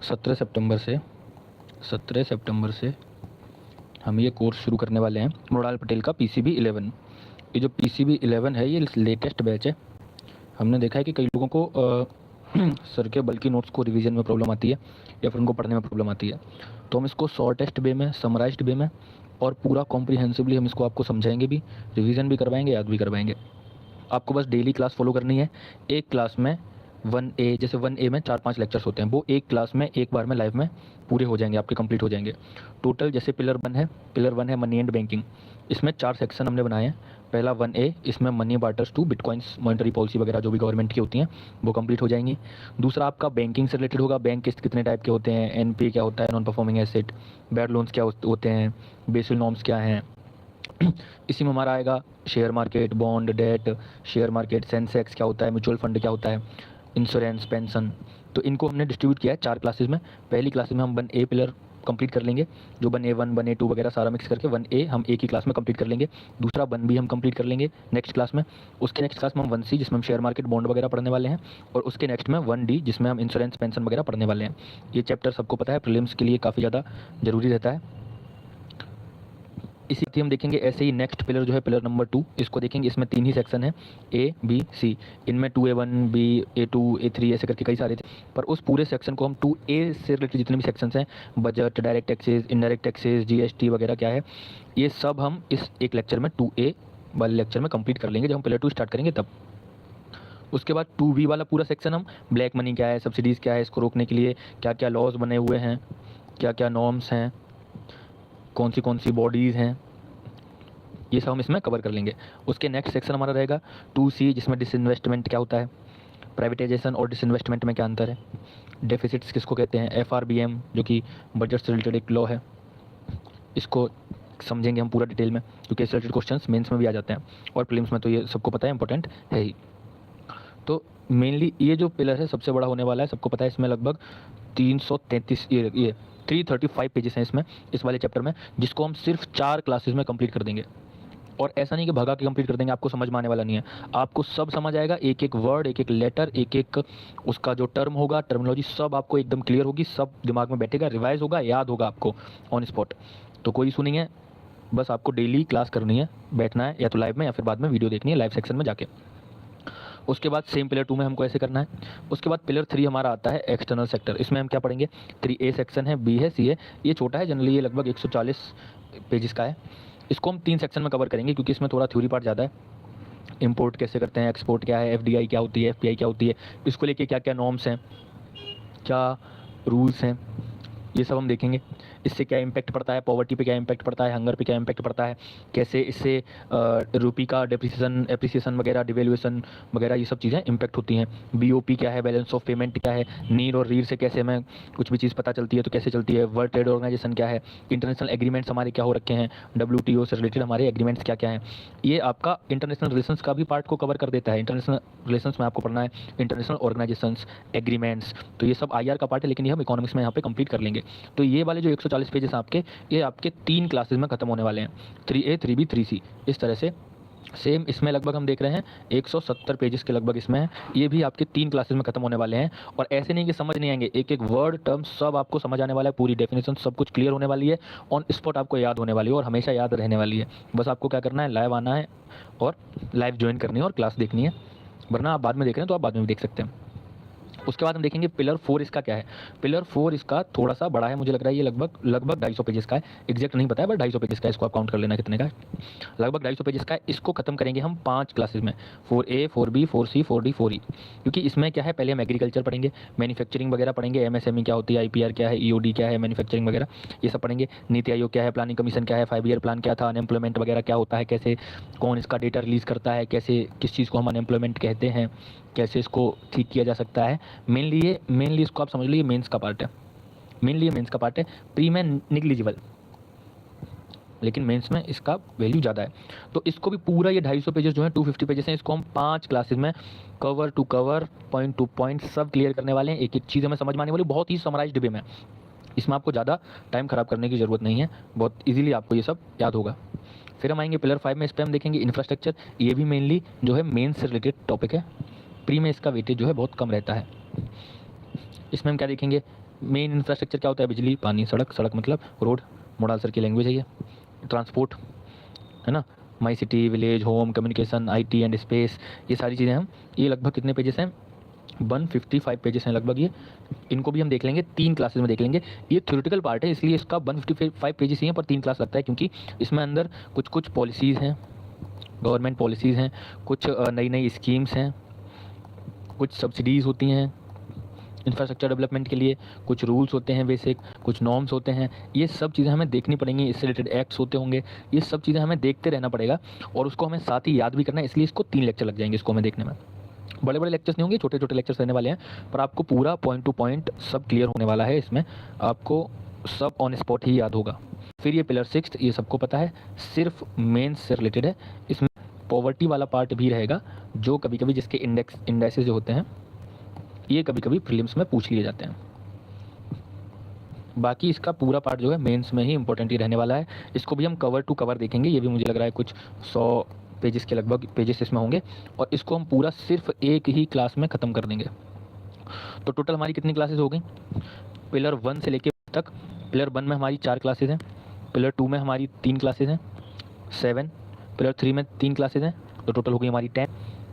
17 सितंबर से हम ये कोर्स शुरू करने वाले हैं मृणाल पटेल का PCB 11। ये जो PCB 11 है ये लेटेस्ट बैच है। हमने देखा है कि कई लोगों को सर के बल्कि नोट्स को रिवीजन में प्रॉब्लम आती है या फिर उनको पढ़ने में प्रॉब्लम आती है। तो हम इसको शॉर्टेस्ट वे में, समराइज्ड वे में और पूरा कॉम्प्रिहेंसिवली हम इसको आपको समझाएंगे भी, रिवीजन भी करवाएंगे, याद भी करवाएंगे। आपको बस डेली क्लास फॉलो करनी है। एक क्लास में 1A, जैसे 1A में 4-5 लेक्चर्स होते हैं, वो एक क्लास में एक बार में लाइव में पूरे हो जाएंगे, आपके कंप्लीट हो जाएंगे। टोटल जैसे पिलर 1 है मनी एंड बैंकिंग। इसमें 4 सेक्शन हमने बनाए हैं। पहला 1A, इसमें money barters to bitcoins, monetary policy वगैरह जो भी गवर्नमेंट की होती हैं वो कंप्लीट हो जाएंगी। दूसरा आपका बैंकिंग से रिलेटेड होगा, बैंक कितने टाइप के होते हैं, NPA क्या होता है, non performing asset, bad loans क्या होते हैं, बेसिल नॉर्म्स क्या हैं। इसी में हमारा आएगा share market, bond, debt, share market, Sensex क्या होता है, म्यूचुअल फंड क्या होता है, इंश्योरेंस, पेंशन। तो इनको हमने डिस्ट्रीब्यूट किया है 4 क्लासेस में। पहली क्लासेस में हम 1A पिलर कंप्लीट कर लेंगे, जो 1A1, 1A2 वगैरह सारा मिक्स करके 1A हम एक ही क्लास में कंप्लीट कर लेंगे। दूसरा 1B हम कंप्लीट कर लेंगे नेक्स्ट क्लास में। उसके नेक्स्ट क्लास में हम 1C, जिसमें हम शेयर मार्केट, बॉन्ड वगैरह पढ़ने वाले हैं। और उसके नेक्स्ट में 1D, जिसमें हम इंश्योरेंस, पेंशन वगैरह पढ़ने वाले हैं। ये चैप्टर सबको पता है प्रीलिम्स के लिए काफ़ी ज़्यादा ज़रूरी रहता है। इसी थी हम देखेंगे ऐसे ही नेक्स्ट पिलर जो है पिलर नंबर 2, इसको देखेंगे। इसमें 3 ही सेक्शन है, A, B, C। इनमें 2A1, B, A2, A3 ऐसे करके कई सारे थे, पर उस पूरे सेक्शन को हम 2A से रिलेटेड जितने भी सेक्शंस हैं, budget, direct taxes, indirect taxes, GST वगैरह क्या है, ये सब हम इस एक लेक्चर में 2A वाले लेक्चर में कंप्लीट कर लेंगे, जब हम पिलर 2 स्टार्ट करेंगे तब। उसके बाद 2B वाला पूरा सेक्शन हम ब्लैक मनी क्या है, सब्सिडीज़ क्या है, इसको रोकने के लिए क्या क्या लॉज बने हुए हैं, क्या क्या नॉर्म्स हैं, कौन सी बॉडीज़ हैं, ये सब हम इसमें कवर कर लेंगे। उसके नेक्स्ट सेक्शन हमारा रहेगा 2C, जिसमें डिसइन्वेस्टमेंट क्या होता है, प्राइवेटाइजेशन और डिसइन्वेस्टमेंट में क्या अंतर है, डेफिसिट्स किसको कहते हैं, FRBM जो कि बजट से रिलेटेड एक लॉ है, इसको समझेंगे हम पूरा डिटेल में, क्योंकि इससे रिलेटेड क्वेश्चंस मेंस में भी आ जाते हैं और प्रीलिम्स में तो ये सबको पता है, इंपॉर्टेंट है ही। तो मेनली ये जो पिलर है सबसे बड़ा होने वाला है, सबको पता है। इसमें लगभग 333 ये 335 पेजेस हैं इसमें, इस वाले चैप्टर में, जिसको हम सिर्फ 4 क्लासेस में कंप्लीट कर देंगे। और ऐसा नहीं कि भगा के कंप्लीट कर देंगे, आपको समझ में आने वाला नहीं है, आपको सब समझ आएगा, एक एक वर्ड, एक एक लेटर, एक एक उसका जो टर्म होगा, टर्मिनोलॉजी सब आपको एकदम क्लियर होगी, सब दिमाग में बैठेगा, रिवाइज होगा, याद होगा आपको ऑन स्पॉट। तो कोई इशू नहीं है, बस आपको डेली क्लास करनी है, बैठना है, या तो लाइव में या फिर बाद में वीडियो देखनी है लाइव सेक्शन में जाके। उसके बाद सेम पिलर 2 में हमको ऐसे करना है। उसके बाद पिलर 3 हमारा आता है एक्सटर्नल सेक्टर। इसमें हम क्या पढ़ेंगे, 3A सेक्शन है, B है, C है। ये छोटा है जनरली, ये लगभग 140 पेजेस का है। इसको हम 3 सेक्शन में कवर करेंगे, क्योंकि इसमें थोड़ा थ्योरी पार्ट ज़्यादा है। इंपोर्ट कैसे करते हैं, एक्सपोर्ट क्या है, FDI क्या होती है, FPI क्या होती है, इसको लेके क्या क्या नॉर्म्स हैं, क्या रूल्स हैं, ये सब हम देखेंगे। इससे क्या इम्पैक्ट पड़ता है, पॉवर्टी पे क्या इम्पैक्ट पड़ता है, हंगर पे क्या इम्पैक्ट पड़ता है, कैसे इससे रुपी का एप्रिसिएशन वगैरह, डिवेल्यूएशन वगैरह, ये सब चीज़ें इम्पैक्ट होती हैं। BOP क्या है, बैलेंस ऑफ पेमेंट क्या है, नीर और रीर से कैसे हमें कुछ भी चीज़ पता चलती है तो कैसे चलती है, वर्ल्ड ट्रेड ऑर्गेनाइजेशन क्या है, इंटरनेशनल एग्रीमेंट्स हमारे क्या हो रखे हैं, WTO से रिलेटेड हमारे एग्रीमेंट्स क्या क्या हैं। ये आपका इंटरनेशनल रिलेशंस का भी पार्ट को कवर कर देता है। इंटरनेशनल रिलेशंस में आपको पढ़ना है इंटरनेशनल ऑर्गेनाइजेशंस, एग्रीमेंट्स, तो ये सब IR का पार्ट है, लेकिन ये हम इकोनॉमिक्स में यहाँ पे कंप्लीट कर लेंगे। तो ये वाले जो 140 पेजेस आपके, ये आपके 3 क्लासेस में खत्म होने वाले हैं, 3A, 3B, 3C, इस तरह से। सेम इसमें लगभग हम देख रहे हैं 170 पेजेस के लगभग इसमें है, ये भी आपके 3 क्लासेस में खत्म होने वाले हैं। और ऐसे नहीं कि समझ नहीं आएंगे, एक एक वर्ड, टर्म सब आपको समझ आने वाला है, पूरी डेफिनेशन सब कुछ क्लियर होने वाली है, ऑन स्पॉट आपको याद होने वाली है और हमेशा याद रहने वाली है। बस आपको क्या करना है, लाइव आना है और लाइव ज्वाइन करनी है और क्लास देखनी है, वरना आप बाद में देख रहे हैं तो आप बाद में भी देख सकते हैं। उसके बाद हम देखेंगे पिलर 4 इसका क्या है। पिलर 4 इसका थोड़ा सा बड़ा है, मुझे लग रहा है ये लगभग 250 पेजेस का है, एग्जैक्ट नहीं पता है, बट 250 पेजेस का है, इसको आप काउंट कर लेना कितने का है, लगभग 250 पेजेस का है। इसको खत्म करेंगे हम 5 क्लासेस में, 4A, 4B, 4C, 4D, 4E। क्योंकि इसमें क्या है, पहले हम एग्रीकल्चर पढ़ेंगे, मैन्युफैक्चरिंग वगैरह पढ़ेंगे, MSME क्या होती है, IPR क्या है, EOD क्या है, मैन्युफैक्चरिंग वगैरह ये सब पढ़ेंगे। नीति आयोग क्या है, प्लानिंग कमीशन क्या है, 5 ईयर प्लान क्या था, अनएम्प्लॉयमेंट वगैरह क्या होता है, कैसे कौन इसका डेटा रिलीज़ करता है, कैसे किस चीज़ को हम अनएम्प्लॉयमेंट कहते हैं, कैसे इसको ठीक किया जा सकता है। मेनली इसको आप समझ लीजिए मेंस का पार्ट है, मेनली ये मेंस का पार्ट है। प्री में निग्लिजिबल, लेकिन मेंस में इसका वैल्यू ज़्यादा है। तो इसको भी पूरा ये 250 पेजेस जो है 250 पेजेस हैं, इसको हम 5 क्लासेस में cover to cover, point to point सब क्लियर करने वाले हैं। एक एक चीज़ हमें समझ में आने वाली, बहुत ही समराइज्ड वे में। इसमें आपको ज़्यादा टाइम ख़राब करने की ज़रूरत नहीं है, बहुत ईजिली आपको ये सब याद होगा। फिर हम आएंगे पिलर 5 में, इस पर हम देखेंगे इंफ्रास्ट्रक्चर। ये भी मेनली जो है मेंस से रिलेटेड टॉपिक है, प्री में इसका वेटेज जो है बहुत कम रहता है। इसमें हम क्या देखेंगे, मेन इंफ्रास्ट्रक्चर क्या होता है, बिजली, पानी, सड़क, सड़क मतलब रोड, मोडाल सर की लैंग्वेज है ये, ट्रांसपोर्ट, है ना, my city, village, home, communication, IT and space, ये सारी चीज़ें हम, ये लगभग कितने पेजेस हैं, 155 पेजेस हैं लगभग ये, इनको भी हम देख लेंगे, 3 क्लासेस में देख लेंगे। ये थ्योरेटिकल पार्ट है इसलिए इसका 155 पेजेस ही हैं, पर 3 क्लास लगता है क्योंकि इसमें अंदर कुछ कुछ पॉलिसीज़ हैं, गवर्नमेंट पॉलिसीज़ हैं, कुछ नई नई स्कीम्स हैं, कुछ सब्सिडीज़ होती हैं इंफ्रास्ट्रक्चर डेवलपमेंट के लिए, कुछ रूल्स होते हैं बेसिक, कुछ नॉर्म्स होते हैं, ये सब चीज़ें हमें देखनी पड़ेंगी, इससे रिलेटेड एक्ट्स होते होंगे, ये सब चीज़ें हमें देखते रहना पड़ेगा और उसको हमें साथ ही याद भी करना है, इसलिए इसको 3 लेक्चर लग जाएंगे इसको हमें देखने में। बड़े बड़े लेक्चर्स नहीं होंगे, छोटे छोटे लेक्चर्स रहने वाले हैं, पर आपको पूरा पॉइंट टू पॉइंट सब क्लियर होने वाला है इसमें, आपको सब ऑन स्पॉट ही याद होगा। फिर ये पिलर 6 ये सबको पता है, सिर्फ मेंस से रिलेटेड है, इसमें पॉवर्टी वाला पार्ट भी रहेगा जो कभी कभी जिसके इंडेक्सेस जो होते हैं ये कभी कभी प्रीलिम्स में पूछ लिए जाते हैं। बाकी इसका पूरा पार्ट जो है मेंस में ही इंपॉर्टेंट ही रहने वाला है, इसको भी हम कवर टू कवर देखेंगे, ये भी मुझे लग रहा है कुछ 100 पेजेस के लगभग पेजेस इसमें होंगे और इसको हम पूरा सिर्फ एक ही क्लास में ख़त्म कर देंगे। तो टोटल हमारी कितनी क्लासेस हो गई, पिलर 1 से लेके तक, पिलर 1 में हमारी 4 क्लासेस हैं, पिलर 2 में हमारी 3 क्लासेस हैं 7, पिलर 3 में 3 क्लासेस हैं तो टोटल हो गई हमारी 10,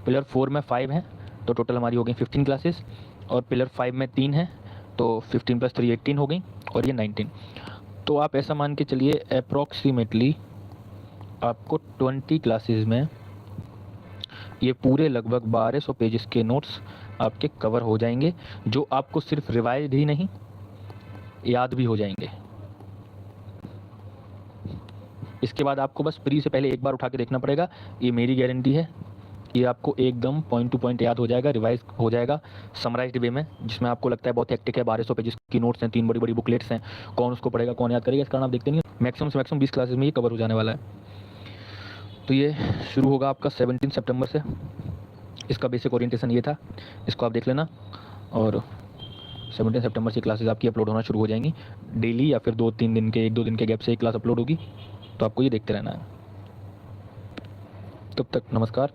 पिलर 4 में 5 हैं तो टोटल हमारी हो गई 15 क्लासेस, और पिलर 5 में 3 हैं तो 15 + 3 18 हो गई और ये 19। तो आप ऐसा मान के चलिए अप्रॉक्सीमेटली आपको 20 क्लासेस में ये पूरे लगभग 1200 पेजेस के नोट्स आपके कवर हो जाएंगे, जो आपको सिर्फ रिवाइज ही नहीं याद भी हो जाएंगे। इसके बाद आपको बस प्री से पहले एक बार उठा के देखना पड़ेगा, ये मेरी गारंटी है, ये आपको एकदम पॉइंट टू पॉइंट याद हो जाएगा, रिवाइज हो जाएगा समराइज्ड वे में, जिसमें आपको लगता है बहुत हेक्टिक है, 1200 पेजेस की नोट्स हैं, 3 बड़ी बड़ी बुकलेट्स हैं, कौन उसको पढ़ेगा कौन याद करेगा, इस कारण आप देखते नहीं, मैक्सिमम से मैक्सिमम 20 क्लासेस में ये कवर हो जाने वाला है। तो ये शुरू होगा आपका 17 सितंबर से, इसका बेसिक ओरिएंटेशन ये था, इसको आप देख लेना, और 17 सितंबर से क्लासेस आपकी अपलोड होना शुरू हो जाएंगी डेली, या फिर 2-3 दिन के 1-2 दिन के गैप से एक क्लास अपलोड होगी, तो आपको ये देखते रहना है। तब तक नमस्कार।